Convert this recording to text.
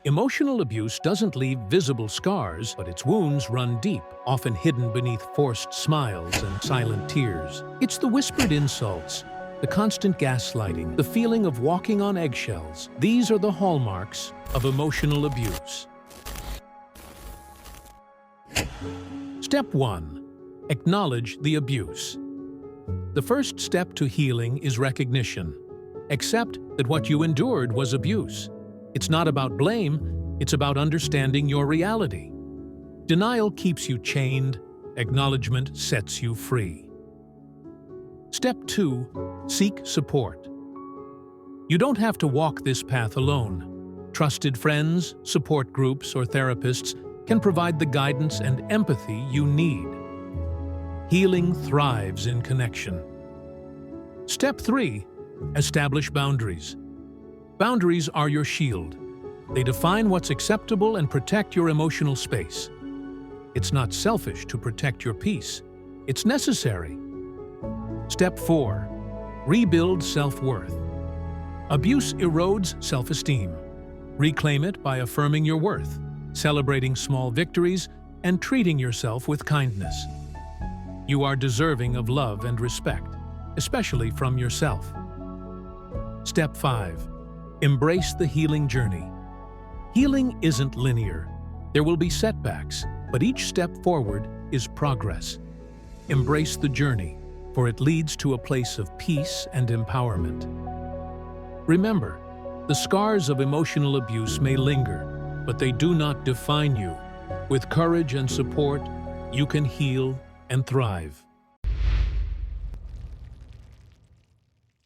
Emotional abuse doesn't leave visible scars, but its wounds run deep, often hidden beneath forced smiles and silent tears. It's the whispered insults, the constant gaslighting, the feeling of walking on eggshells. These are the hallmarks of emotional abuse. Step 1. Acknowledge the abuse. The first step to healing is recognition. Accept that what you endured was abuse. It's not about blame, it's about understanding your reality. Denial keeps you chained, acknowledgement sets you free. Step 2. Seek support. You don't have to walk this path alone. Trusted friends, support groups, or therapists can provide the guidance and empathy you need. Healing thrives in connection. Step 3. Establish boundaries. Boundaries are your shield. They define what's acceptable and protect your emotional space. It's not selfish to protect your peace. It's necessary. Step 4. Rebuild self-worth. Abuse erodes self-esteem. Reclaim it by affirming your worth, celebrating small victories, and treating yourself with kindness. You are deserving of love and respect, especially from yourself. Step 5. Embrace the healing journey. Healing isn't linear. There will be setbacks, but each step forward is progress. Embrace the journey, for it leads to a place of peace and empowerment. Remember, the scars of emotional abuse may linger, but they do not define you. With courage and support, you can heal and thrive.